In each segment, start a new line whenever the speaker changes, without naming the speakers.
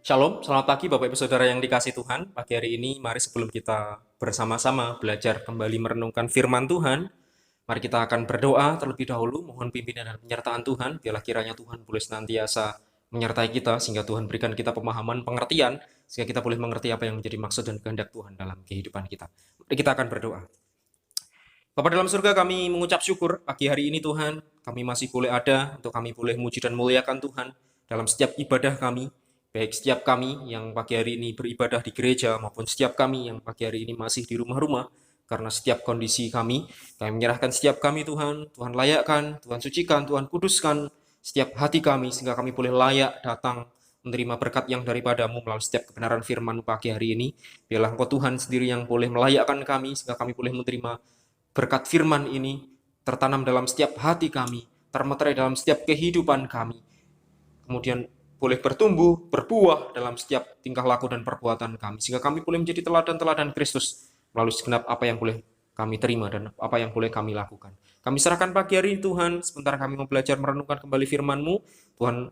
Shalom, selamat pagi Bapak Ibu Saudara yang dikasih Tuhan. Pagi hari ini mari sebelum kita bersama-sama belajar kembali merenungkan firman Tuhan, mari kita akan berdoa terlebih dahulu, mohon pimpinan dan penyertaan Tuhan, biarlah kiranya Tuhan boleh senantiasa menyertai kita, sehingga Tuhan berikan kita pemahaman, pengertian, sehingga kita boleh mengerti apa yang menjadi maksud dan kehendak Tuhan dalam kehidupan kita. Mari kita akan berdoa. Bapa dalam surga, kami mengucap syukur pagi hari ini Tuhan, kami masih boleh ada untuk kami boleh memuji dan muliakan Tuhan dalam setiap ibadah kami, baik setiap kami yang pagi hari ini beribadah di gereja maupun setiap kami yang pagi hari ini masih di rumah-rumah, karena setiap kondisi kami menyerahkan setiap kami Tuhan, Tuhan layakkan, Tuhan sucikan, Tuhan kuduskan setiap hati kami sehingga kami boleh layak datang menerima berkat yang daripadamu melalui setiap kebenaran firman pagi hari ini. Biarlah Engkau Tuhan sendiri yang boleh melayakkan kami sehingga kami boleh menerima berkat firman ini tertanam dalam setiap hati kami, termeterai dalam setiap kehidupan kami, kemudian boleh bertumbuh, berbuah dalam setiap tingkah laku dan perbuatan kami, sehingga kami boleh menjadi teladan-teladan Kristus melalui segenap apa yang boleh kami terima dan apa yang boleh kami lakukan. Kami serahkan pagi hari ini Tuhan, sebentar kami mau belajar merenungkan kembali firman-Mu. Tuhan,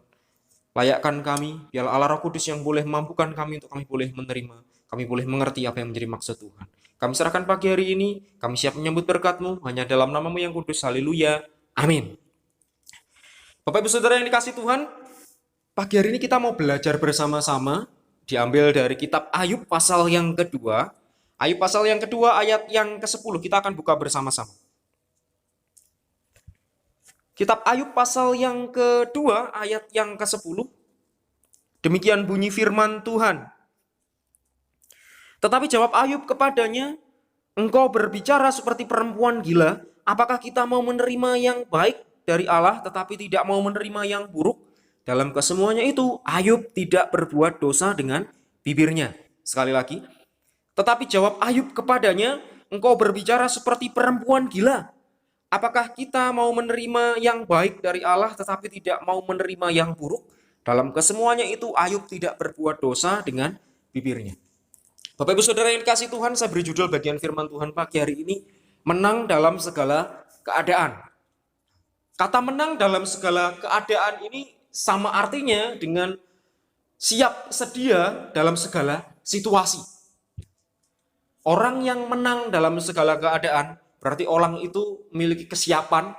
layakkan kami, biarlah Allah Roh Kudus yang boleh memampukan kami untuk kami boleh menerima, kami boleh mengerti apa yang menjadi maksud Tuhan. Kami serahkan pagi hari ini, kami siap menyambut berkat-Mu, hanya dalam nama-Mu yang kudus, haleluya, amin. Bapak Ibu Saudara yang dikasih Tuhan, pagi hari ini kita mau belajar bersama-sama, diambil dari kitab Ayub pasal yang kedua. Ayub pasal yang kedua ayat yang ke-10, kita akan buka bersama-sama. Kitab Ayub pasal yang kedua ayat yang ke-10, demikian bunyi firman Tuhan. Tetapi jawab Ayub kepadanya, engkau berbicara seperti perempuan gila, apakah kita mau menerima yang baik dari Allah tetapi tidak mau menerima yang buruk? Dalam kesemuanya itu, Ayub tidak berbuat dosa dengan bibirnya. Sekali lagi, tetapi jawab Ayub kepadanya, engkau berbicara seperti perempuan gila. Apakah kita mau menerima yang baik dari Allah tetapi tidak mau menerima yang buruk? Dalam kesemuanya itu, Ayub tidak berbuat dosa dengan bibirnya. Bapak Ibu Saudara yang dikasih Tuhan, saya beri judul bagian firman Tuhan pagi hari ini, menang dalam segala keadaan. Kata menang dalam segala keadaan ini sama artinya dengan siap sedia dalam segala situasi. Orang yang menang dalam segala keadaan berarti orang itu memiliki kesiapan,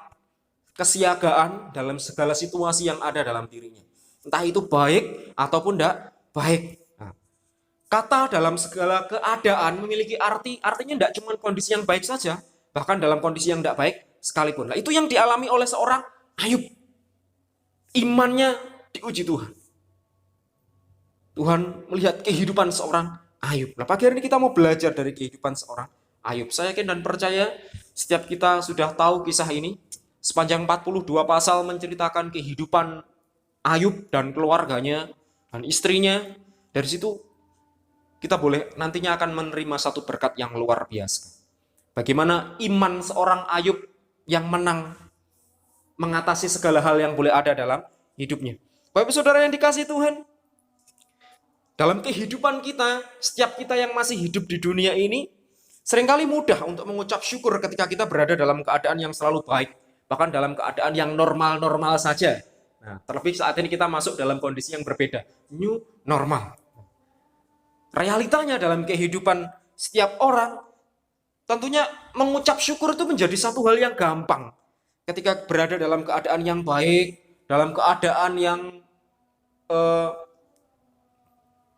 kesiagaan dalam segala situasi yang ada dalam dirinya. Entah itu baik ataupun tidak baik. Kata dalam segala keadaan memiliki artinya tidak cuma kondisi yang baik saja, bahkan dalam kondisi yang tidak baik sekalipun. Nah, itu yang dialami oleh seorang Ayub. Imannya diuji Tuhan. Tuhan melihat kehidupan seorang Ayub. Nah, pagi hari ini kita mau belajar dari kehidupan seorang Ayub. Saya yakin dan percaya setiap kita sudah tahu kisah ini. Sepanjang 42 pasal menceritakan kehidupan Ayub dan keluarganya dan istrinya. Dari situ kita boleh nantinya akan menerima satu berkat yang luar biasa. Bagaimana iman seorang Ayub yang menang mengatasi segala hal yang boleh ada dalam hidupnya. Bapak Saudara yang dikasih Tuhan, dalam kehidupan kita, setiap kita yang masih hidup di dunia ini, seringkali mudah untuk mengucap syukur ketika kita berada dalam keadaan yang selalu baik, bahkan dalam keadaan yang normal-normal saja. Nah, terlebih saat ini kita masuk dalam kondisi yang berbeda, new normal. Realitanya dalam kehidupan setiap orang, tentunya mengucap syukur itu menjadi satu hal yang gampang. Ketika berada dalam keadaan yang baik, dalam keadaan yang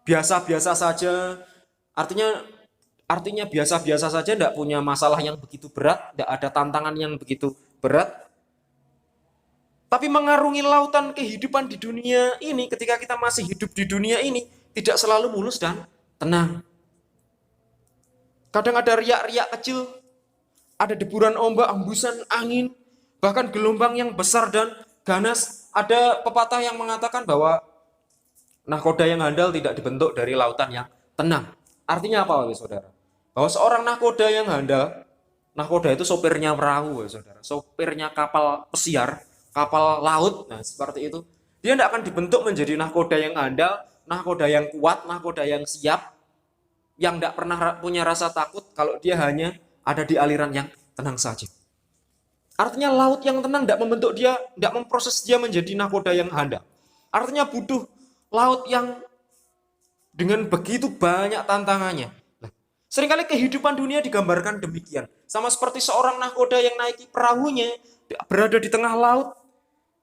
biasa-biasa saja, artinya biasa-biasa saja, tidak punya masalah yang begitu berat, tidak ada tantangan yang begitu berat. Tapi mengarungi lautan kehidupan di dunia ini, ketika kita masih hidup di dunia ini, tidak selalu mulus dan tenang. Kadang ada riak-riak kecil, ada deburan ombak, hembusan angin, bahkan gelombang yang besar dan ganas. Ada pepatah yang mengatakan bahwa nahkoda yang handal tidak dibentuk dari lautan yang tenang. Artinya apa, saudara? Bahwa seorang nahkoda yang handal, nahkoda itu sopirnya perahu, saudara, sopirnya kapal pesiar, kapal laut, nah seperti itu. Dia tidak akan dibentuk menjadi nahkoda yang handal, nahkoda yang kuat, nahkoda yang siap, yang tidak pernah punya rasa takut kalau dia hanya ada di aliran yang tenang saja. Artinya laut yang tenang tidak membentuk dia, tidak memproses dia menjadi nahkoda yang handal. Artinya butuh laut yang dengan begitu banyak tantangannya. Nah, seringkali kehidupan dunia digambarkan demikian. Sama seperti seorang nahkoda yang naiki perahunya, berada di tengah laut.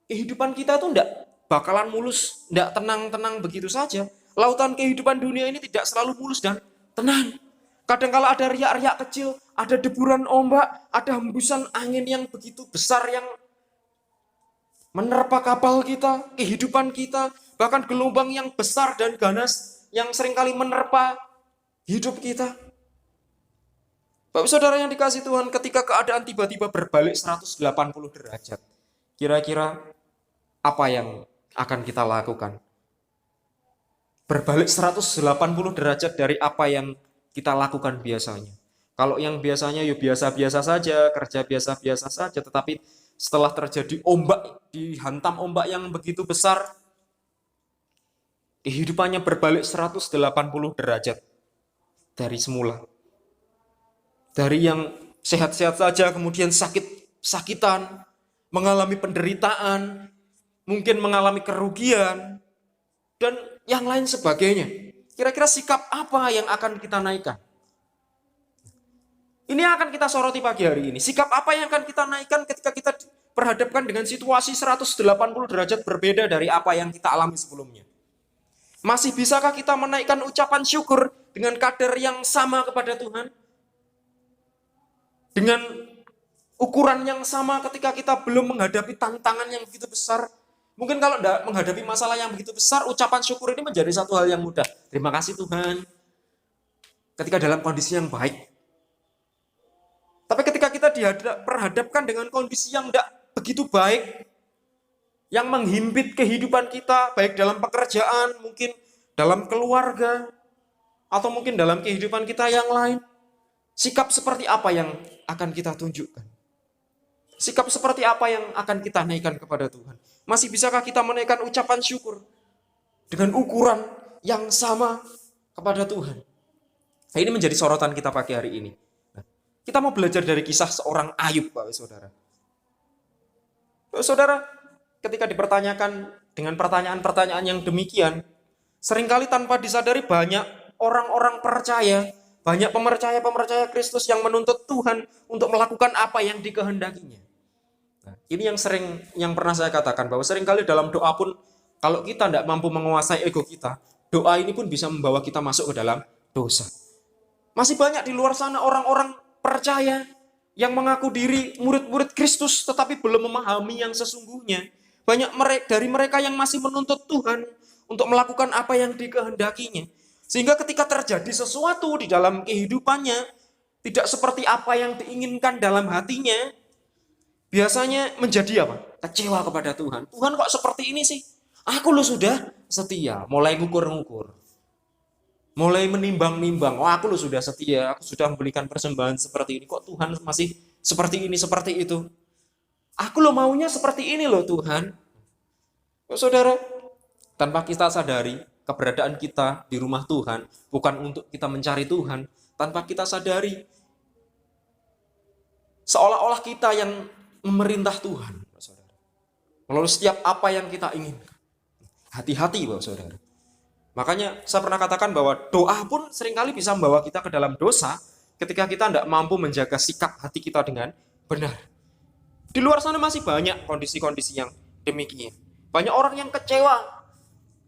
Kehidupan kita tuh enggak bakalan mulus, enggak tenang-tenang begitu saja. Lautan kehidupan dunia ini tidak selalu mulus dan tenang. Kadangkala ada riak-riak kecil, ada deburan ombak, ada hembusan angin yang begitu besar yang menerpa kapal kita, kehidupan kita, bahkan gelombang yang besar dan ganas yang seringkali menerpa hidup kita. Bapak saudara yang dikasih Tuhan, ketika keadaan tiba-tiba berbalik 180 derajat, kira-kira apa yang akan kita lakukan? Berbalik 180 derajat dari apa yang kita lakukan biasanya. Kalau yang biasanya ya biasa-biasa saja, kerja biasa-biasa saja, tetapi setelah terjadi ombak, dihantam ombak yang begitu besar, kehidupannya berbalik 180 derajat dari semula. Dari yang sehat-sehat saja, kemudian sakit-sakitan, mengalami penderitaan, mungkin mengalami kerugian, dan yang lain sebagainya. Kira-kira sikap apa yang akan kita naikkan? Ini akan kita soroti pagi hari ini. Sikap apa yang akan kita naikkan ketika kita perhadapkan dengan situasi 180 derajat berbeda dari apa yang kita alami sebelumnya? Masih bisakah kita menaikkan ucapan syukur dengan kadar yang sama kepada Tuhan? Dengan ukuran yang sama ketika kita belum menghadapi tantangan yang begitu besar? Mungkin kalau tidak menghadapi masalah yang begitu besar, ucapan syukur ini menjadi satu hal yang mudah. Terima kasih Tuhan. Ketika dalam kondisi yang baik. Tapi ketika kita diperhadapkan dengan kondisi yang tidak begitu baik, yang menghimpit kehidupan kita, baik dalam pekerjaan, mungkin dalam keluarga, atau mungkin dalam kehidupan kita yang lain, sikap seperti apa yang akan kita tunjukkan? Sikap seperti apa yang akan kita naikkan kepada Tuhan? Masih bisakah kita menaikkan ucapan syukur dengan ukuran yang sama kepada Tuhan? Nah, ini menjadi sorotan kita pagi hari ini. Nah, kita mau belajar dari kisah seorang Ayub, Bapak Saudara. Bapak Saudara, ketika dipertanyakan dengan pertanyaan-pertanyaan yang demikian, seringkali tanpa disadari banyak orang-orang percaya, banyak pemercaya-pemercaya Kristus yang menuntut Tuhan untuk melakukan apa yang dikehendakinya. Nah, ini yang pernah saya katakan, bahwa seringkali dalam doa pun, kalau kita tidak mampu menguasai ego kita, doa ini pun bisa membawa kita masuk ke dalam dosa. Masih banyak di luar sana orang-orang percaya yang mengaku diri murid-murid Kristus, tetapi belum memahami yang sesungguhnya. Banyak dari mereka yang masih menuntut Tuhan untuk melakukan apa yang dikehendakinya. Sehingga ketika terjadi sesuatu di dalam kehidupannya, tidak seperti apa yang diinginkan dalam hatinya, biasanya menjadi apa? Kecewa kepada Tuhan. Tuhan kok seperti ini sih? Aku lo sudah setia, mulai ngukur-ngukur. Mulai menimbang-nimbang, oh aku lo sudah setia, aku sudah memberikan persembahan seperti ini, kok Tuhan masih seperti ini, seperti itu. Aku lo maunya seperti ini loh Tuhan. Oh, saudara, tanpa kita sadari, keberadaan kita di rumah Tuhan bukan untuk kita mencari Tuhan. Tanpa kita sadari, seolah-olah kita yang memerintah Tuhan, saudara. Melalui setiap apa yang kita inginkan. Hati-hati, Bapak Saudara. Makanya saya pernah katakan bahwa doa pun seringkali bisa membawa kita ke dalam dosa ketika kita tidak mampu menjaga sikap hati kita dengan benar. Di luar sana masih banyak kondisi-kondisi yang demikian. Banyak orang yang kecewa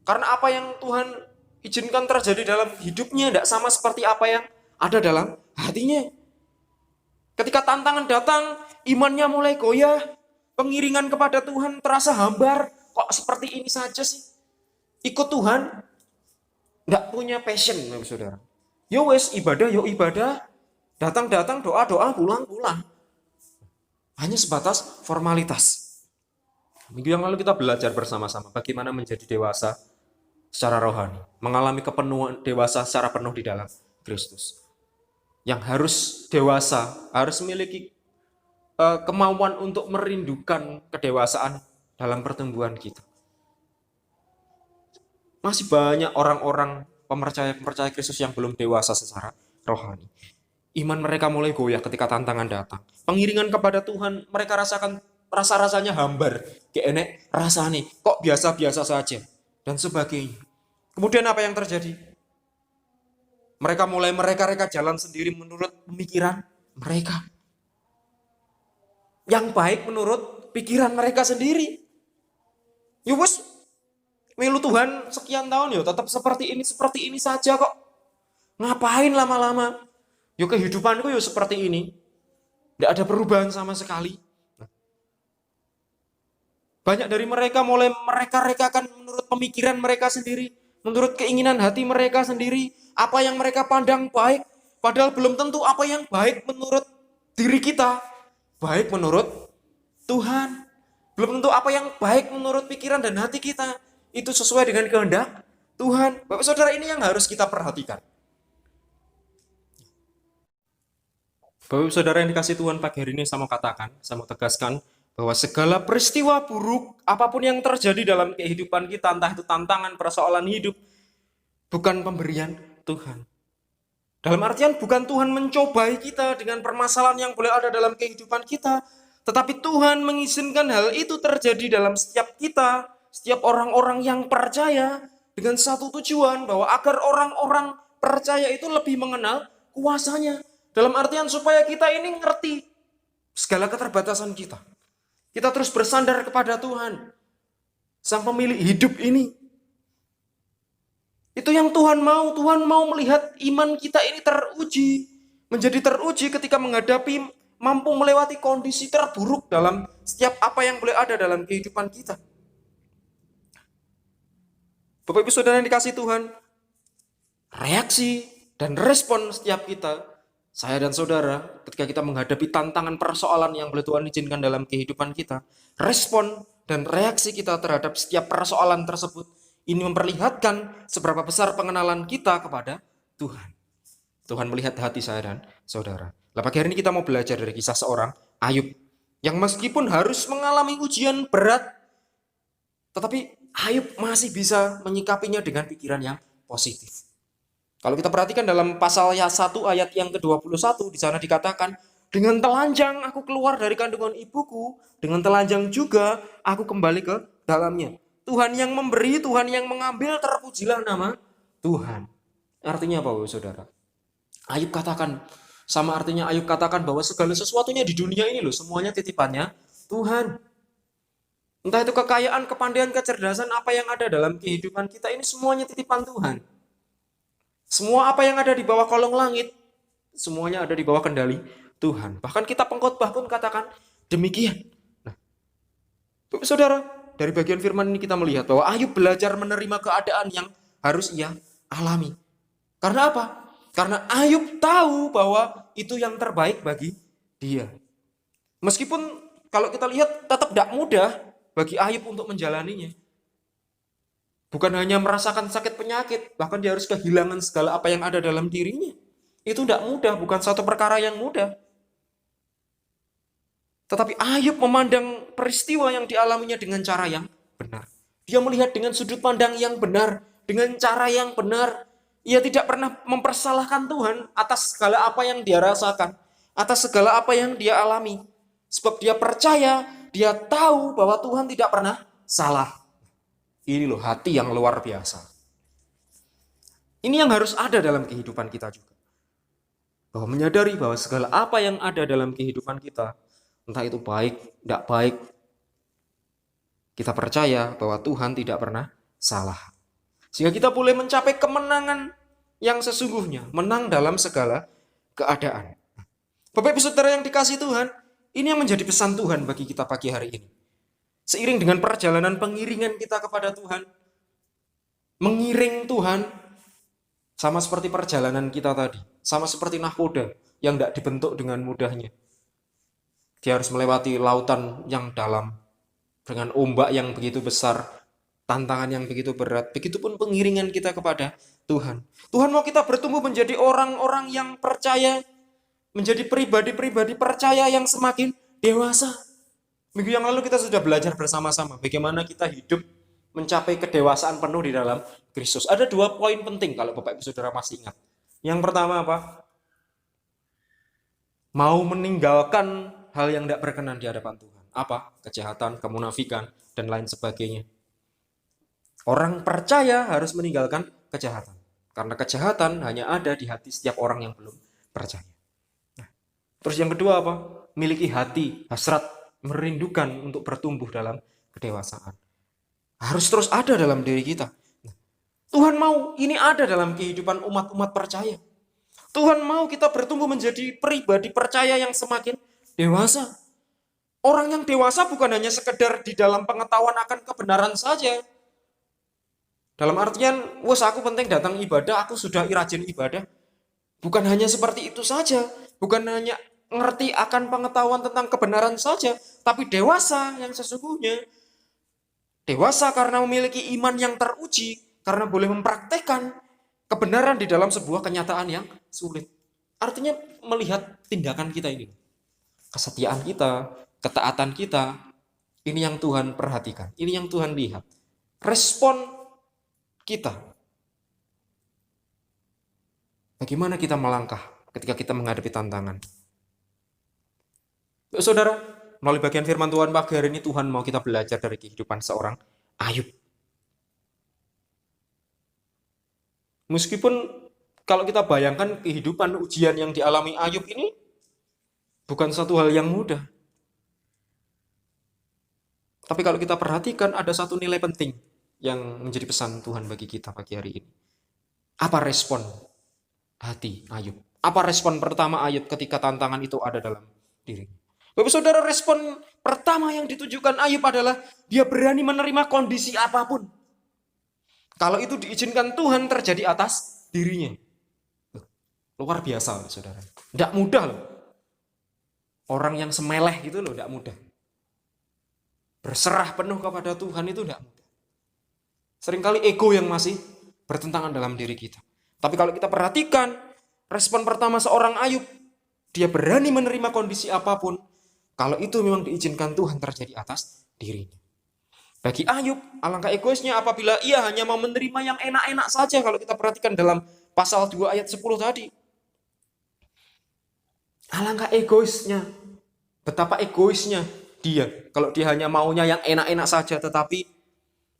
karena apa yang Tuhan izinkan terjadi dalam hidupnya tidak sama seperti apa yang ada dalam hatinya. Ketika tantangan datang, imannya mulai goyah, pengiringan kepada Tuhan terasa hambar. Kok seperti ini saja sih? Ikut Tuhan, nggak punya passion, saudara. Yo wes ibadah, yo ibadah, datang-datang, doa-doa, pulang-pulang. Hanya sebatas formalitas. Minggu yang lalu kita belajar bersama-sama bagaimana menjadi dewasa secara rohani, mengalami kepenuhan dewasa secara penuh di dalam Kristus. Yang harus dewasa, harus memiliki kemauan untuk merindukan kedewasaan dalam pertumbuhan kita. Masih banyak orang-orang pemercaya Kristus yang belum dewasa secara rohani. Iman mereka mulai goyah ketika tantangan datang. Pengiringan kepada Tuhan, mereka rasakan rasa-rasanya hambar. Kayak enek rasanya, kok biasa-biasa saja. Dan sebagainya. Kemudian apa yang terjadi? Mereka mulai mereka jalan sendiri menurut pemikiran mereka. Yang baik menurut pikiran mereka sendiri. Yus, milu Tuhan sekian tahun tetap seperti ini saja kok. Ngapain lama-lama? Kehidupanku seperti ini. Tidak ada perubahan sama sekali. Banyak dari mereka mulai mereka-rekakan menurut pemikiran mereka sendiri, menurut keinginan hati mereka sendiri, apa yang mereka pandang baik, padahal belum tentu apa yang baik menurut diri kita, baik menurut Tuhan. Belum tentu apa yang baik menurut pikiran dan hati kita itu sesuai dengan kehendak Tuhan. Bapak Saudara, ini yang harus kita perhatikan. Bapak Saudara yang dikasih Tuhan, pagi hari ini saya mau katakan, saya mau tegaskan bahwa segala peristiwa buruk apapun yang terjadi dalam kehidupan kita, entah itu tantangan, persoalan hidup, bukan pemberian Tuhan. Dalam artian bukan Tuhan mencobai kita dengan permasalahan yang boleh ada dalam kehidupan kita, tetapi Tuhan mengizinkan hal itu terjadi dalam setiap kita, setiap orang-orang yang percaya, dengan satu tujuan bahwa agar orang-orang percaya itu lebih mengenal kuasanya. Dalam artian supaya kita ini ngerti segala keterbatasan kita. Kita terus bersandar kepada Tuhan, Sang Pemilik hidup ini. Itu yang Tuhan mau. Tuhan mau melihat iman kita ini teruji. Menjadi teruji ketika menghadapi, mampu melewati kondisi terburuk dalam setiap apa yang boleh ada dalam kehidupan kita. Bapak Ibu Saudara yang dikasih Tuhan, reaksi dan respon setiap kita, saya dan saudara, ketika kita menghadapi tantangan persoalan yang boleh Tuhan izinkan dalam kehidupan kita, respon dan reaksi kita terhadap setiap persoalan tersebut, ini memperlihatkan seberapa besar pengenalan kita kepada Tuhan. Tuhan melihat hati saya dan saudara. Pagi hari ini kita mau belajar dari kisah seorang Ayub, yang meskipun harus mengalami ujian berat, tetapi Ayub masih bisa menyikapinya dengan pikiran yang positif. Kalau kita perhatikan dalam pasal 1 ayat yang ke-21, di sana dikatakan, dengan telanjang aku keluar dari kandungan ibuku, dengan telanjang juga aku kembali ke dalamnya. Tuhan yang memberi, Tuhan yang mengambil, terpujilah nama Tuhan. Artinya apa, saudara? Ayub katakan, sama artinya Ayub katakan bahwa segala sesuatunya di dunia ini semuanya titipannya Tuhan. Entah itu kekayaan, kepandaian, kecerdasan, apa yang ada dalam kehidupan kita ini semuanya titipan Tuhan. Semua apa yang ada di bawah kolong langit, semuanya ada di bawah kendali Tuhan. Bahkan kita pengkhotbah pun katakan demikian. Nah, Bapak Saudara, dari bagian firman ini kita melihat bahwa Ayub belajar menerima keadaan yang harus ia alami. Karena apa? Karena Ayub tahu bahwa itu yang terbaik bagi dia. Meskipun kalau kita lihat tetap tidak mudah bagi Ayub untuk menjalaninya. Bukan hanya merasakan sakit penyakit, bahkan dia harus kehilangan segala apa yang ada dalam dirinya. Itu tidak mudah, bukan satu perkara yang mudah. Tetapi Ayub memandang peristiwa yang dialaminya dengan cara yang benar. Dia melihat dengan sudut pandang yang benar, dengan cara yang benar. Ia tidak pernah mempersalahkan Tuhan atas segala apa yang dia rasakan, atas segala apa yang dia alami. Sebab dia percaya, dia tahu bahwa Tuhan tidak pernah salah. Ini hati yang luar biasa. Ini yang harus ada dalam kehidupan kita juga. Bahwa menyadari bahwa segala apa yang ada dalam kehidupan kita, entah itu baik, tidak baik, kita percaya bahwa Tuhan tidak pernah salah. Sehingga kita boleh mencapai kemenangan yang sesungguhnya, menang dalam segala keadaan. Bapak Ibu Saudara yang dikasih Tuhan, ini yang menjadi pesan Tuhan bagi kita pagi hari ini. Seiring dengan perjalanan pengiringan kita kepada Tuhan, mengiring Tuhan, sama seperti perjalanan kita tadi, sama seperti nahkoda yang tidak dibentuk dengan mudahnya. Dia harus melewati lautan yang dalam, dengan ombak yang begitu besar, tantangan yang begitu berat. Begitupun pengiringan kita kepada Tuhan. Tuhan mau kita bertumbuh menjadi orang-orang yang percaya, menjadi pribadi-pribadi percaya yang semakin dewasa. Minggu yang lalu kita sudah belajar bersama-sama bagaimana kita hidup mencapai kedewasaan penuh di dalam Kristus. Ada 2 poin penting kalau Bapak Ibu Saudara masih ingat. Yang pertama apa? Mau meninggalkan hal yang tidak berkenan di hadapan Tuhan. Apa? Kejahatan, kemunafikan, dan lain sebagainya. Orang percaya harus meninggalkan kejahatan. Karena kejahatan hanya ada di hati setiap orang yang belum percaya. Nah, terus yang kedua apa? Miliki hati, hasrat, merindukan untuk bertumbuh dalam kedewasaan. Harus terus ada dalam diri kita. Nah, Tuhan mau ini ada dalam kehidupan umat-umat percaya. Tuhan mau kita bertumbuh menjadi pribadi percaya yang semakin dewasa. Orang yang dewasa bukan hanya sekedar di dalam pengetahuan akan kebenaran saja. Dalam artian, wes aku penting datang ibadah, aku sudah rajin ibadah. Bukan hanya seperti itu saja. Bukan hanya ngerti akan pengetahuan tentang kebenaran saja. Tapi dewasa yang sesungguhnya. Dewasa karena memiliki iman yang teruji. Karena boleh mempraktekkan kebenaran di dalam sebuah kenyataan yang sulit. Artinya melihat tindakan kita ini. Kesetiaan kita, ketaatan kita, ini yang Tuhan perhatikan. Ini yang Tuhan lihat. Respon kita. Bagaimana kita melangkah ketika kita menghadapi tantangan. Saudara, melalui bagian firman Tuhan pagi hari ini Tuhan mau kita belajar dari kehidupan seorang Ayub. Meskipun kalau kita bayangkan kehidupan ujian yang dialami Ayub ini bukan satu hal yang mudah. Tapi kalau kita perhatikan ada satu nilai penting yang menjadi pesan Tuhan bagi kita pagi hari ini. Apa respon hati Ayub? Apa respon pertama Ayub ketika tantangan itu ada dalam dirinya? Bapak saudara, respon pertama yang ditujukan Ayub adalah dia berani menerima kondisi apapun. Kalau itu diizinkan Tuhan terjadi atas dirinya. Luar biasa, saudara. Tidak mudah loh. Orang yang semeleh gitu loh, tidak mudah. Berserah penuh kepada Tuhan itu tidak mudah. Seringkali ego yang masih bertentangan dalam diri kita. Tapi kalau kita perhatikan, respon pertama seorang Ayub, dia berani menerima kondisi apapun. Kalau itu memang diizinkan Tuhan terjadi atas dirinya. Bagi Ayub, alangkah egoisnya apabila ia hanya mau menerima yang enak-enak saja. Kalau kita perhatikan dalam pasal 2 ayat 10 tadi. Alangkah egoisnya. Betapa egoisnya dia. Kalau dia hanya maunya yang enak-enak saja tetapi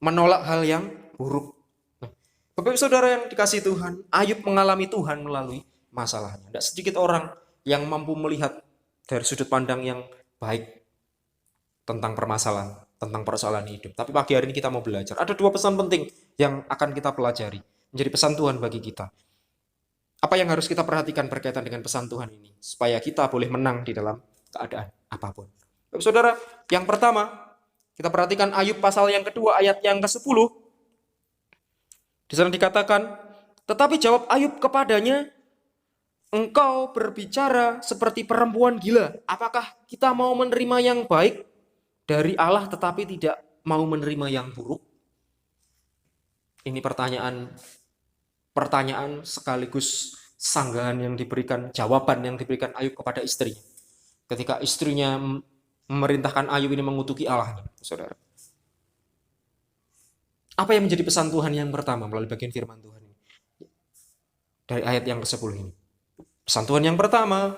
menolak hal yang buruk. Nah, Bapak saudara yang dikasih Tuhan, Ayub mengalami Tuhan melalui masalahnya. Tidak sedikit orang yang mampu melihat dari sudut pandang yang baik tentang permasalahan. Tentang persoalan hidup. Tapi pagi hari ini kita mau belajar. Ada dua pesan penting yang akan kita pelajari. Menjadi pesan Tuhan bagi kita. Apa yang harus kita perhatikan berkaitan dengan pesan Tuhan ini? Supaya kita boleh menang di dalam keadaan apapun. Saudara, yang pertama, kita perhatikan Ayub pasal yang kedua, ayat yang ke-10. Di sana dikatakan, tetapi jawab Ayub kepadanya, engkau berbicara seperti perempuan gila. Apakah kita mau menerima yang baik dari Allah tetapi tidak mau menerima yang buruk? Ini pertanyaan sekaligus sanggahan yang diberikan, jawaban yang diberikan Ayub kepada istrinya. Ketika istrinya memerintahkan Ayub ini mengutuki Allah, saudara. Apa yang menjadi pesan Tuhan yang pertama melalui bagian firman Tuhan ini? Dari ayat yang ke-10 ini. Pesan Tuhan yang pertama,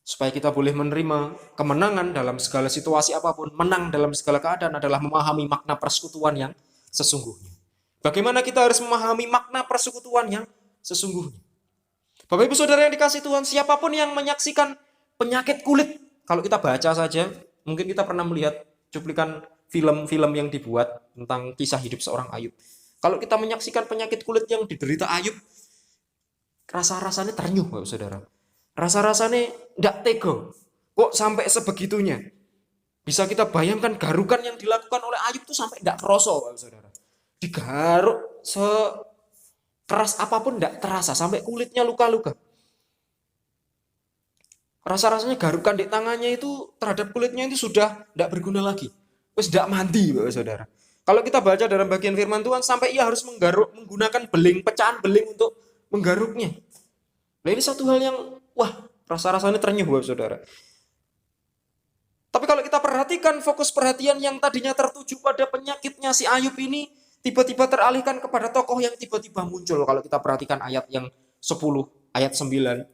supaya kita boleh menerima kemenangan dalam segala situasi apapun, menang dalam segala keadaan adalah memahami makna persekutuan yang sesungguhnya. Bagaimana kita harus memahami makna persekutuan yang sesungguhnya? Bapak Ibu Saudara yang dikasih Tuhan, siapapun yang menyaksikan penyakit kulit, kalau kita baca saja, mungkin kita pernah melihat cuplikan film-film yang dibuat tentang kisah hidup seorang Ayub. Kalau kita menyaksikan penyakit kulit yang diderita Ayub, rasa-rasanya ternyuh, Bapak Saudara. Rasa-rasanya tidak tega. Kok sampai sebegitunya? Bisa kita bayangkan garukan yang dilakukan oleh Ayub itu sampai tidak kerasa, Bapak Saudara. Digaruk sekeras apapun tidak terasa, sampai kulitnya luka-luka. Rasa-rasanya garukan di tangannya itu terhadap kulitnya itu sudah tidak berguna lagi. Terus tidak mandi, Bapak Saudara. Kalau kita baca dalam bagian firman Tuhan, sampai ia harus menggunakan beling, pecahan beling untuk menggaruknya. Nah ini satu hal yang, wah, rasa-rasanya ternyuh, Bapak Saudara. Tapi kalau kita perhatikan fokus perhatian yang tadinya tertuju pada penyakitnya si Ayub ini, tiba-tiba teralihkan kepada tokoh yang tiba-tiba muncul. Kalau kita perhatikan ayat yang 10, ayat 9.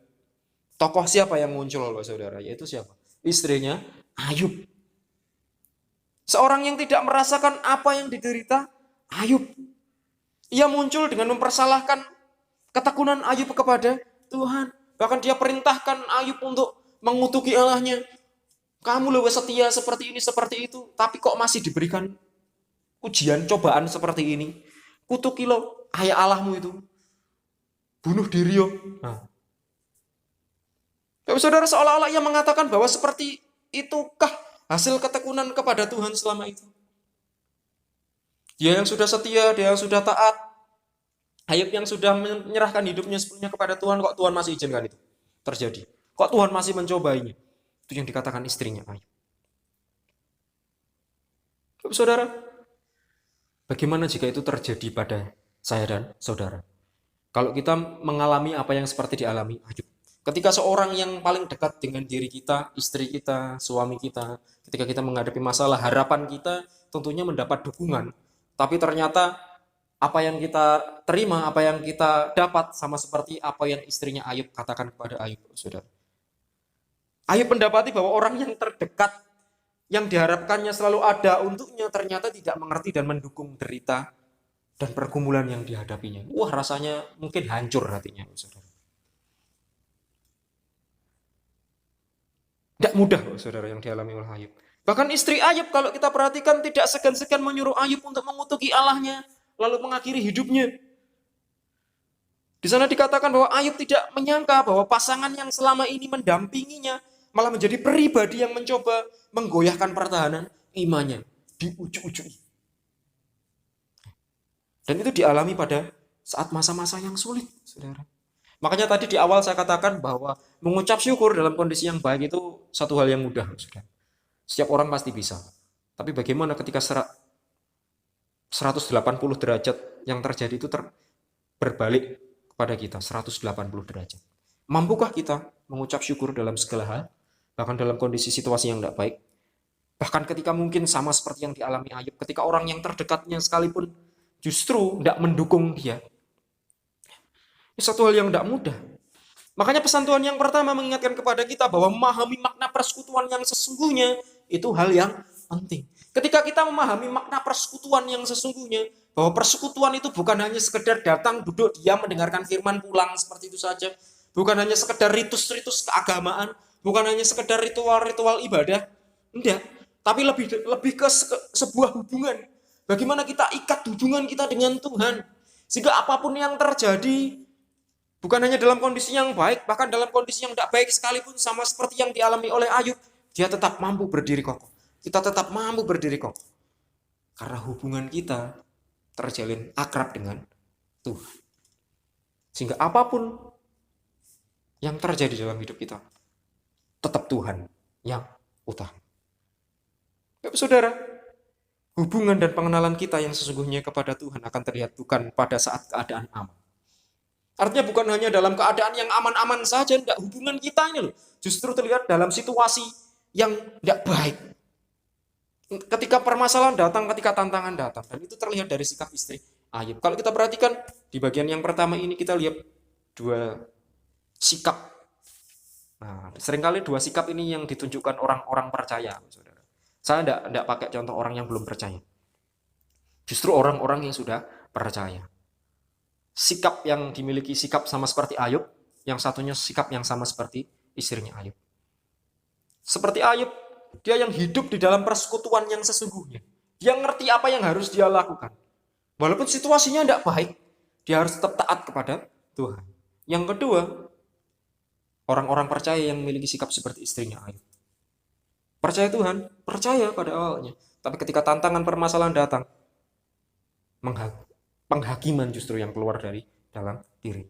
Tokoh siapa yang muncul, Bapak Saudara? Yaitu siapa? Istrinya Ayub. Seorang yang tidak merasakan apa yang diderita Ayub. Ia muncul dengan mempersalahkan Ketekunan Ayub kepada Tuhan. Bahkan dia perintahkan Ayub untuk mengutuki Allahnya. Kamu lebih setia seperti ini, seperti itu. Tapi kok masih diberikan ujian, cobaan seperti ini. Kutuki lo, ayah Allahmu itu. Bunuh diri yo. Nah. Saudara, seolah-olah ia mengatakan bahwa seperti itukah hasil ketekunan kepada Tuhan selama itu. Dia yang sudah setia, dia yang sudah taat. Ayub yang sudah menyerahkan hidupnya sepenuhnya kepada Tuhan, kok Tuhan masih izinkan itu terjadi? Kok Tuhan masih mencobainya? Itu yang dikatakan istrinya Ayub. Saudara, bagaimana jika itu terjadi pada saya dan saudara? Kalau kita mengalami apa yang seperti dialami Ayub. Ketika seorang yang paling dekat dengan diri kita, istri kita, suami kita, ketika kita menghadapi masalah, harapan kita tentunya mendapat dukungan. Tapi ternyata apa yang kita terima, apa yang kita dapat sama seperti apa yang istrinya Ayub katakan kepada Ayub, saudara. Ayub mendapati bahwa orang yang terdekat, yang diharapkannya selalu ada untuknya, ternyata tidak mengerti dan mendukung derita dan pergumulan yang dihadapinya. Wah, rasanya mungkin hancur hatinya, saudara. Tidak mudah, saudara, yang dialami oleh Ayub. Bahkan istri Ayub, kalau kita perhatikan, tidak segan-segan menyuruh Ayub untuk mengutuki Allahnya, lalu mengakhiri hidupnya. Di sana dikatakan bahwa Ayub tidak menyangka bahwa pasangan yang selama ini mendampinginya malah menjadi pribadi yang mencoba menggoyahkan pertahanan imannya di ujung-ujung. Dan itu dialami pada saat masa-masa yang sulit, saudara. Makanya tadi di awal saya katakan bahwa mengucap syukur dalam kondisi yang baik itu satu hal yang mudah, saudara. Setiap orang pasti bisa. Tapi bagaimana ketika 180 derajat yang terjadi itu berbalik kepada kita, 180 derajat. Mampukah kita mengucap syukur dalam segala hal? Bahkan dalam kondisi situasi yang tidak baik. Bahkan ketika mungkin sama seperti yang dialami Ayub, ketika orang yang terdekatnya sekalipun justru tidak mendukung dia. Ini satu hal yang tidak mudah. Makanya pesan Tuhan yang pertama mengingatkan kepada kita bahwa memahami makna persekutuan yang sesungguhnya itu hal yang penting. Ketika kita memahami makna persekutuan yang sesungguhnya, bahwa persekutuan itu bukan hanya sekedar datang, duduk, diam, mendengarkan firman, pulang seperti itu saja. Bukan hanya sekedar ritus-ritus keagamaan, bukan hanya sekedar ritual-ritual ibadah. Enggak, tapi lebih ke sebuah hubungan. Bagaimana kita ikat hubungan kita dengan Tuhan. Sehingga apapun yang terjadi, bukan hanya dalam kondisi yang baik, bahkan dalam kondisi yang tidak baik sekalipun, sama seperti yang dialami oleh Ayub, dia tetap mampu berdiri kokoh. Kita tetap mampu berdiri kokoh. Karena hubungan kita terjalin akrab dengan Tuhan. Sehingga apapun yang terjadi dalam hidup kita, tetap Tuhan yang utama. Saudara, hubungan dan pengenalan kita yang sesungguhnya kepada Tuhan akan terlihat bukan pada saat keadaan aman. Artinya bukan hanya dalam keadaan yang aman-aman saja, enggak, hubungan kita ini loh justru terlihat dalam situasi yang tidak baik. Ketika permasalahan datang, ketika tantangan datang, dan itu terlihat dari sikap istri Ayub. Kalau kita perhatikan di bagian yang pertama ini kita lihat dua sikap. Nah, seringkali dua sikap ini yang ditunjukkan orang-orang percaya, saudara. Saya tidak pakai contoh orang yang belum percaya. Justru orang-orang yang sudah percaya. Sikap yang dimiliki sikap sama seperti Ayub, yang satunya sikap yang sama seperti istrinya Ayub. Seperti Ayub, dia yang hidup di dalam persekutuan yang sesungguhnya. Dia ngerti apa yang harus dia lakukan. Walaupun situasinya tidak baik, dia harus tetap taat kepada Tuhan. Yang kedua, orang-orang percaya yang memiliki sikap seperti istrinya Ayub. Percaya Tuhan, percaya pada awalnya. Tapi ketika tantangan permasalahan datang, penghakiman justru yang keluar dari dalam diri.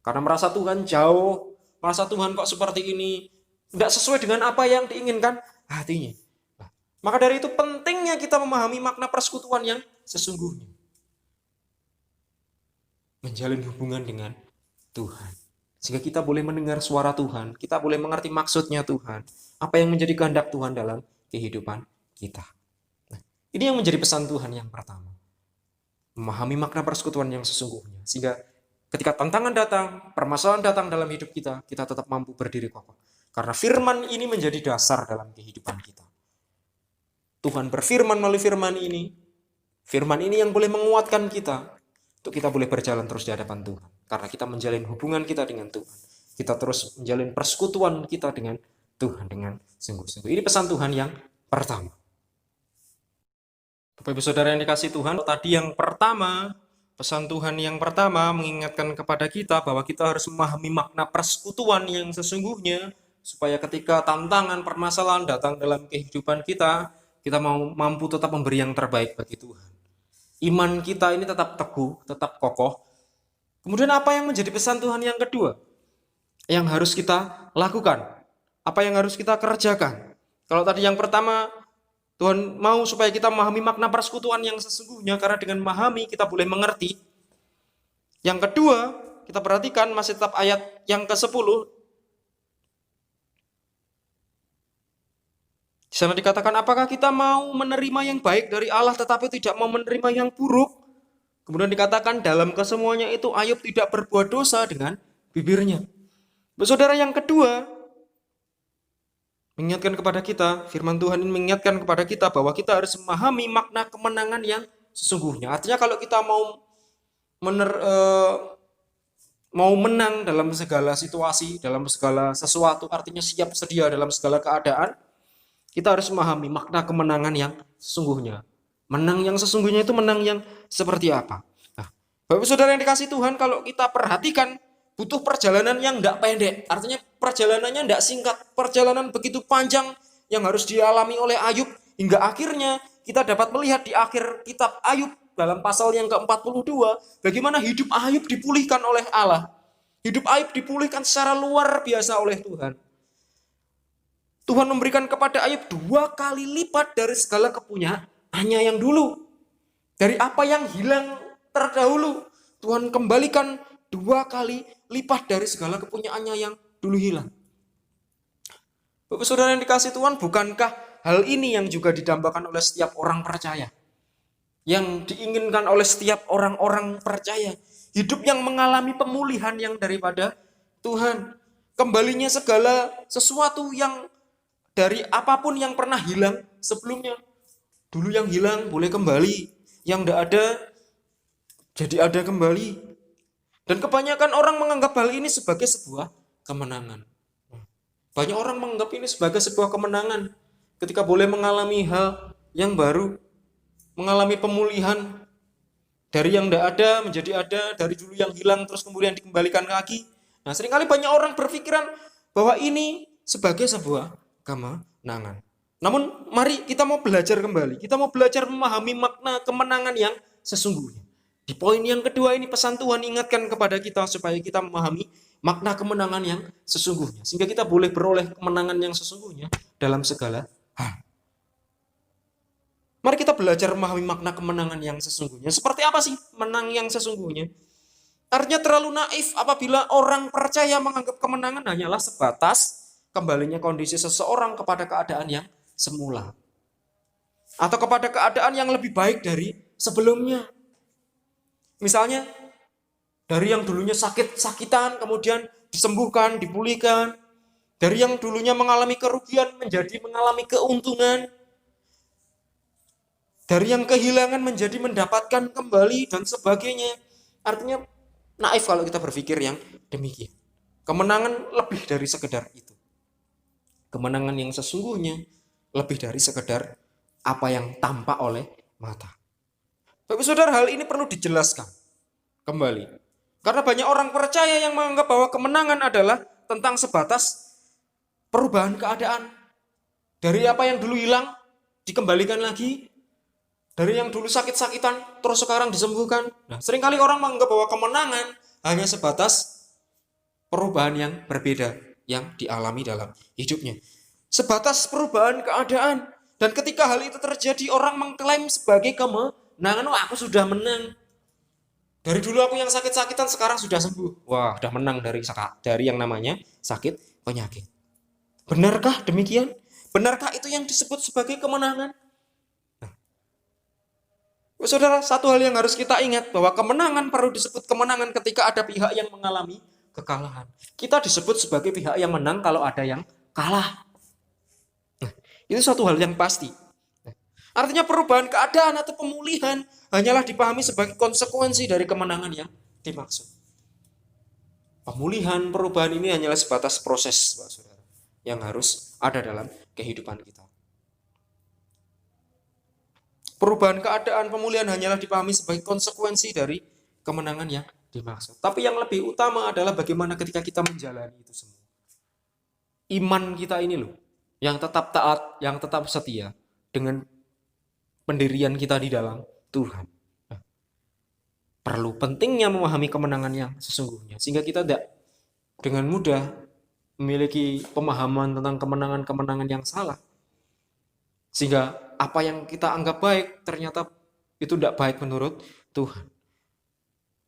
Karena merasa Tuhan jauh, merasa Tuhan kok seperti ini, tidak sesuai dengan apa yang diinginkan hatinya. Nah, maka dari itu pentingnya kita memahami makna persekutuan yang sesungguhnya. Menjalin hubungan dengan Tuhan. Sehingga kita boleh mendengar suara Tuhan, kita boleh mengerti maksudnya Tuhan, apa yang menjadi kehendak Tuhan dalam kehidupan kita. Nah, ini yang menjadi pesan Tuhan yang pertama. Memahami makna persekutuan yang sesungguhnya. Sehingga ketika tantangan datang, permasalahan datang dalam hidup kita, kita tetap mampu berdiri kokoh. Karena firman ini menjadi dasar dalam kehidupan kita. Tuhan berfirman melalui firman ini yang boleh menguatkan kita, untuk kita boleh berjalan terus di hadapan Tuhan. Karena kita menjalin hubungan kita dengan Tuhan. Kita terus menjalin persekutuan kita dengan Tuhan dengan sungguh-sungguh. Ini pesan Tuhan yang pertama. Bapak Ibu Saudara yang dikasihi Tuhan, tadi yang pertama, pesan Tuhan yang pertama mengingatkan kepada kita bahwa kita harus memahami makna persekutuan yang sesungguhnya, supaya ketika tantangan, permasalahan datang dalam kehidupan kita mau mampu tetap memberi yang terbaik bagi Tuhan. Iman kita ini tetap teguh, tetap kokoh. Kemudian apa yang menjadi pesan Tuhan yang kedua? Yang harus kita lakukan? Apa yang harus kita kerjakan? Kalau tadi yang pertama, Tuhan mau supaya kita memahami makna persekutuan yang sesungguhnya, karena dengan memahami kita boleh mengerti. Yang kedua, kita perhatikan masih tetap ayat yang ke-10. Di sana dikatakan, apakah kita mau menerima yang baik dari Allah tetapi tidak mau menerima yang buruk? Kemudian dikatakan dalam kesemuanya itu Ayub tidak berbuat dosa dengan bibirnya. Saudara, yang kedua mengingatkan kepada kita, firman Tuhan ini mengingatkan kepada kita bahwa kita harus memahami makna kemenangan yang sesungguhnya. Artinya kalau kita mau menang dalam segala situasi, dalam segala sesuatu, artinya siap sedia dalam segala keadaan, kita harus memahami makna kemenangan yang sesungguhnya. Menang yang sesungguhnya itu menang yang seperti apa? Nah, Bapak Saudara yang dikasihi Tuhan, kalau kita perhatikan, butuh perjalanan yang tidak pendek. Artinya perjalanannya tidak singkat. Perjalanan begitu panjang yang harus dialami oleh Ayub. Hingga akhirnya kita dapat melihat di akhir kitab Ayub dalam pasal yang ke-42, bagaimana hidup Ayub dipulihkan oleh Allah. Hidup Ayub dipulihkan secara luar biasa oleh Tuhan. Tuhan memberikan kepada Ayub 2 kali lipat dari segala kepunyaannya yang dulu. Dari apa yang hilang terdahulu, Tuhan kembalikan 2 kali lipat dari segala kepunyaannya yang dulu hilang. Bapak Saudara yang dikasihi Tuhan, bukankah hal ini yang juga didambakan oleh setiap orang percaya? Yang diinginkan oleh setiap orang-orang percaya. Hidup yang mengalami pemulihan yang daripada Tuhan. Kembalinya segala sesuatu yang dari apapun yang pernah hilang sebelumnya. Dulu yang hilang boleh kembali. Yang tidak ada, jadi ada kembali. Dan kebanyakan orang menganggap hal ini sebagai sebuah kemenangan. Banyak orang menganggap ini sebagai sebuah kemenangan. Ketika boleh mengalami hal yang baru. Mengalami pemulihan. Dari yang tidak ada menjadi ada. Dari dulu yang hilang terus kemudian dikembalikan lagi. Nah, seringkali banyak orang berpikiran bahwa ini sebagai sebuah kemenangan. Namun mari kita mau belajar kembali. Kita mau belajar memahami makna kemenangan yang sesungguhnya. Di poin yang kedua ini pesan Tuhan ingatkan kepada kita supaya kita memahami makna kemenangan yang sesungguhnya. Sehingga kita boleh beroleh kemenangan yang sesungguhnya dalam segala hal. Mari kita belajar memahami makna kemenangan yang sesungguhnya. Seperti apa sih menang yang sesungguhnya? Artinya terlalu naif apabila orang percaya menganggap kemenangan hanyalah sebatas kembalinya kondisi seseorang kepada keadaan yang semula. Atau kepada keadaan yang lebih baik dari sebelumnya. Misalnya, dari yang dulunya sakit-sakitan, kemudian disembuhkan, dipulihkan. Dari yang dulunya mengalami kerugian, menjadi mengalami keuntungan. Dari yang kehilangan, menjadi mendapatkan kembali, dan sebagainya. Artinya, naif kalau kita berpikir yang demikian. Kemenangan lebih dari sekedar itu. Kemenangan yang sesungguhnya lebih dari sekedar apa yang tampak oleh mata. Bapak Saudara, hal ini perlu dijelaskan kembali. Karena banyak orang percaya yang menganggap bahwa kemenangan adalah tentang sebatas perubahan keadaan. Dari apa yang dulu hilang, dikembalikan lagi. Dari yang dulu sakit-sakitan, terus sekarang disembuhkan. Nah, seringkali orang menganggap bahwa kemenangan hanya sebatas perubahan yang berbeda yang dialami dalam hidupnya. Sebatas perubahan keadaan. Dan ketika hal itu terjadi, orang mengklaim sebagai kemenangan. Wah, aku sudah menang. Dari dulu aku yang sakit-sakitan, sekarang sudah sembuh. Wah, sudah menang dari yang namanya sakit penyakit. Benarkah demikian? Benarkah itu yang disebut sebagai kemenangan? Nah, Saudara, satu hal yang harus kita ingat, bahwa kemenangan perlu disebut kemenangan ketika ada pihak yang mengalami kekalahan. Kita disebut sebagai pihak yang menang kalau ada yang kalah. Nah, itu satu hal yang pasti. Artinya perubahan keadaan atau pemulihan hanyalah dipahami sebagai konsekuensi dari kemenangan yang dimaksud. Pemulihan, perubahan ini hanyalah sebatas proses, Pak Saudara, yang harus ada dalam kehidupan kita. Perubahan keadaan, pemulihan hanyalah dipahami sebagai konsekuensi dari kemenangan yang dimaksud. Tapi yang lebih utama adalah bagaimana ketika kita menjalani itu semua. Iman kita ini loh, yang tetap taat, yang tetap setia dengan pendirian kita di dalam Tuhan. Nah, perlu pentingnya memahami kemenangan yang sesungguhnya, sehingga kita tidak dengan mudah memiliki pemahaman tentang kemenangan-kemenangan yang salah. Sehingga apa yang kita anggap baik, ternyata itu tidak baik menurut Tuhan.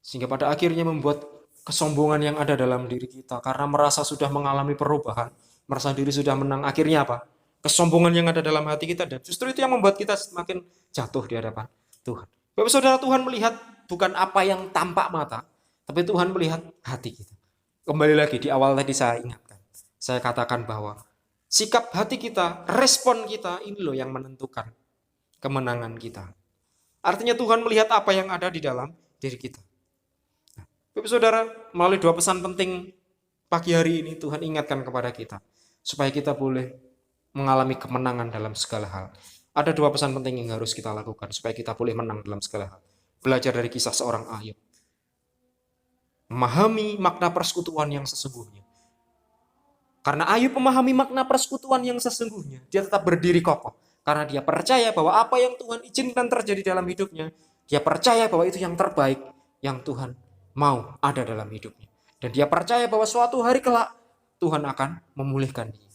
Sehingga pada akhirnya membuat kesombongan yang ada dalam diri kita, karena merasa sudah mengalami perubahan, merasa diri sudah menang, akhirnya apa? Kesombongan yang ada dalam hati kita, dan justru itu yang membuat kita semakin jatuh di hadapan Tuhan. Bapak Saudara, Tuhan melihat bukan apa yang tampak mata, tapi Tuhan melihat hati kita. Kembali lagi di awal tadi saya ingatkan, saya katakan bahwa sikap hati kita, respon kita, ini loh yang menentukan kemenangan kita. Artinya Tuhan melihat apa yang ada di dalam diri kita. Bapak Saudara, melalui 2 pesan penting pagi hari ini Tuhan ingatkan kepada kita, supaya kita boleh mengalami kemenangan dalam segala hal. Ada 2 pesan penting yang harus kita lakukan supaya kita boleh menang dalam segala hal. Belajar dari kisah seorang Ayub. Memahami makna persekutuan yang sesungguhnya. Karena Ayub memahami makna persekutuan yang sesungguhnya, dia tetap berdiri kokoh. Karena dia percaya bahwa apa yang Tuhan izinkan terjadi dalam hidupnya, dia percaya bahwa itu yang terbaik yang Tuhan mau ada dalam hidupnya. Dan dia percaya bahwa suatu hari kelak Tuhan akan memulihkan dia.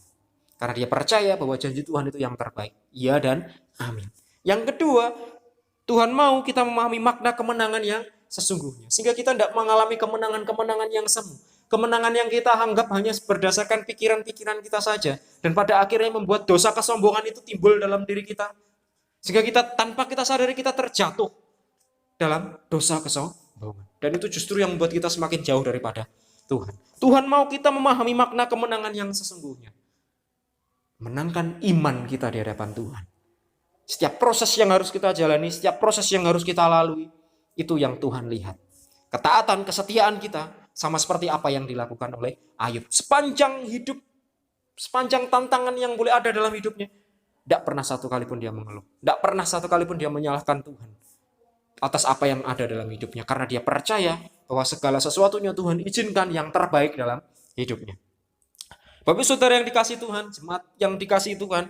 Karena dia percaya bahwa janji Tuhan itu yang terbaik. Iya dan amin. Yang kedua, Tuhan mau kita memahami makna kemenangan yang sesungguhnya. Sehingga kita tidak mengalami kemenangan-kemenangan yang semu. Kemenangan yang kita anggap hanya berdasarkan pikiran-pikiran kita saja. Dan pada akhirnya membuat dosa kesombongan itu timbul dalam diri kita. Sehingga kita tanpa kita sadari kita terjatuh dalam dosa kesombongan. Dan itu justru yang membuat kita semakin jauh daripada Tuhan. Tuhan mau kita memahami makna kemenangan yang sesungguhnya. Menangkan iman kita di hadapan Tuhan. Setiap proses yang harus kita jalani, setiap proses yang harus kita lalui, itu yang Tuhan lihat. Ketaatan, kesetiaan kita, sama seperti apa yang dilakukan oleh Ayub. Sepanjang hidup, sepanjang tantangan yang boleh ada dalam hidupnya, tidak pernah satu kali pun dia mengeluh. Tidak pernah satu kali pun dia menyalahkan Tuhan atas apa yang ada dalam hidupnya. Karena dia percaya bahwa segala sesuatunya Tuhan izinkan yang terbaik dalam hidupnya. Bapak Saudara yang dikasih Tuhan, jemaat yang dikasih Tuhan,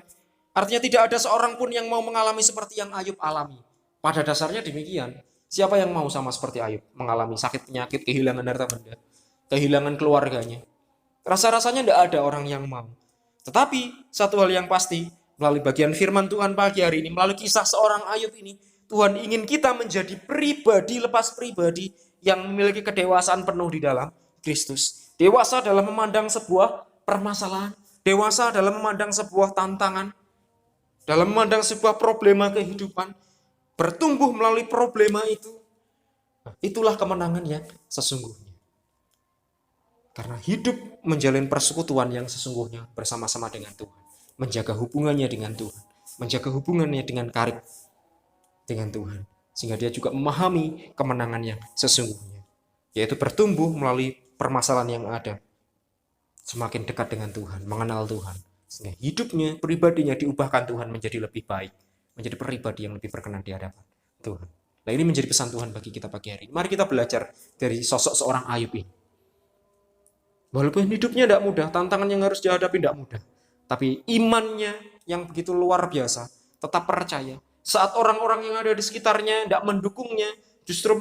artinya tidak ada seorang pun yang mau mengalami seperti yang Ayub alami. Pada dasarnya demikian. Siapa yang mau sama seperti Ayub, mengalami sakit penyakit, kehilangan harta benda, kehilangan keluarganya? Rasa-rasanya tidak ada orang yang mau. Tetapi satu hal yang pasti, melalui bagian firman Tuhan pagi hari ini, melalui kisah seorang Ayub ini, Tuhan ingin kita menjadi pribadi lepas pribadi yang memiliki kedewasaan penuh di dalam Kristus. Dewasa dalam memandang sebuah permasalahan, dewasa dalam memandang sebuah tantangan, dalam memandang sebuah problema kehidupan, bertumbuh melalui problema itu. Itulah kemenangan yang sesungguhnya. Karena hidup menjalin persekutuan yang sesungguhnya bersama-sama dengan Tuhan. Menjaga hubungannya dengan Tuhan. Menjaga hubungannya dengan karib dengan Tuhan. Sehingga dia juga memahami kemenangan yang sesungguhnya. Yaitu bertumbuh melalui permasalahan yang ada. Semakin dekat dengan Tuhan, mengenal Tuhan. Sehingga hidupnya, pribadinya diubahkan Tuhan menjadi lebih baik. Menjadi pribadi yang lebih berkenan di hadapan Tuhan. Nah, ini menjadi pesan Tuhan bagi kita pagi hari ini. Mari kita belajar dari sosok seorang Ayub ini. Walaupun hidupnya tidak mudah, tantangan yang harus dihadapi tidak mudah. Tapi imannya yang begitu luar biasa, tetap percaya. Saat orang-orang yang ada di sekitarnya tidak mendukungnya, justru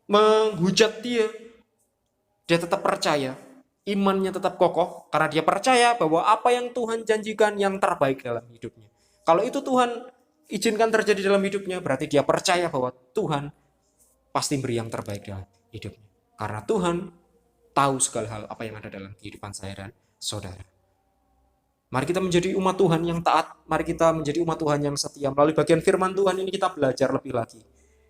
menghujat dia, dia tetap percaya. Imannya tetap kokoh, karena dia percaya bahwa apa yang Tuhan janjikan yang terbaik dalam hidupnya. Kalau itu Tuhan izinkan terjadi dalam hidupnya, berarti dia percaya bahwa Tuhan pasti beri yang terbaik dalam hidupnya. Karena Tuhan tahu segala hal apa yang ada dalam kehidupan saya dan saudara. Mari kita menjadi umat Tuhan yang taat. Mari kita menjadi umat Tuhan yang setia. Melalui bagian firman Tuhan ini kita belajar lebih lagi.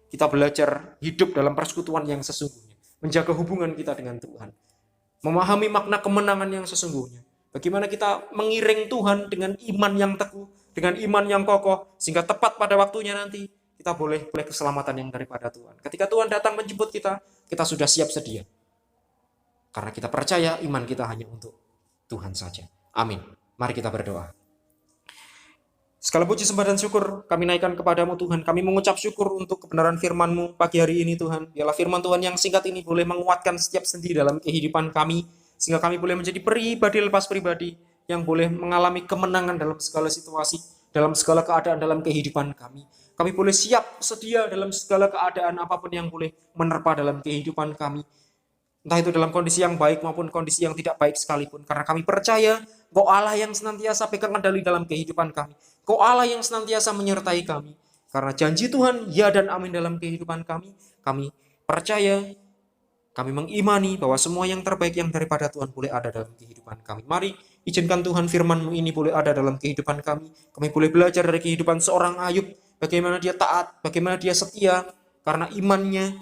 Kita belajar hidup dalam persekutuan yang sesungguhnya. Menjaga hubungan kita dengan Tuhan. Memahami makna kemenangan yang sesungguhnya. Bagaimana kita mengiring Tuhan dengan iman yang teguh. Dengan iman yang kokoh. Sehingga tepat pada waktunya nanti kita boleh keselamatan yang daripada Tuhan. Ketika Tuhan datang menjemput kita, kita sudah siap sedia. Karena kita percaya iman kita hanya untuk Tuhan saja. Amin. Mari kita berdoa. Segala puji sembah dan syukur kami naikkan kepadamu Tuhan. Kami mengucap syukur untuk kebenaran firman-Mu pagi hari ini Tuhan. Biarlah firman Tuhan yang singkat ini boleh menguatkan setiap sendi dalam kehidupan kami. Sehingga kami boleh menjadi pribadi lepas pribadi yang boleh mengalami kemenangan dalam segala situasi, dalam segala keadaan dalam kehidupan kami. Kami boleh siap sedia dalam segala keadaan apapun yang boleh menerpa dalam kehidupan kami. Entah itu dalam kondisi yang baik maupun kondisi yang tidak baik sekalipun. Karena kami percaya Engkau Allah yang senantiasa pegang kendali dalam kehidupan kami. Engkau Allah yang senantiasa menyertai kami. Karena janji Tuhan, ya dan amin dalam kehidupan kami. Kami percaya, kami mengimani bahwa semua yang terbaik yang daripada Tuhan boleh ada dalam kehidupan kami. Mari izinkan Tuhan firman-Mu ini boleh ada dalam kehidupan kami. Kami boleh belajar dari kehidupan seorang Ayub. Bagaimana dia taat, bagaimana dia setia. Karena imannya,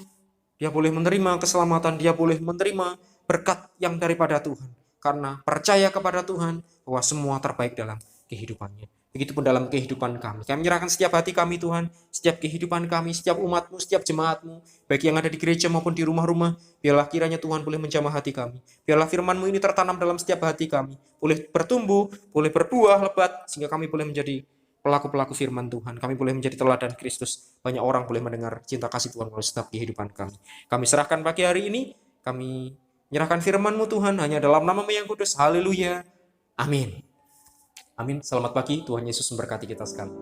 dia boleh menerima keselamatan, dia boleh menerima berkat yang daripada Tuhan. Karena percaya kepada Tuhan bahwa semua terbaik dalam kehidupannya. Begitupun dalam kehidupan kami. Kami menyerahkan setiap hati kami Tuhan, setiap kehidupan kami, setiap umat-Mu, setiap jemaat-Mu, baik yang ada di gereja maupun di rumah-rumah. Biarlah kiranya Tuhan boleh menjamah hati kami. Biarlah firman-Mu ini tertanam dalam setiap hati kami. Boleh bertumbuh, boleh berbuah lebat, sehingga kami boleh menjadi pelaku-pelaku firman Tuhan. Kami boleh menjadi teladan Kristus. Banyak orang boleh mendengar cinta kasih Tuhan melalui setiap kehidupan kami. Kami serahkan pagi hari ini. Kami menyerahkan firman-Mu Tuhan hanya dalam nama-Mu yang kudus. Haleluya. Amin. Amin. Selamat pagi. Tuhan Yesus memberkati kita sekali.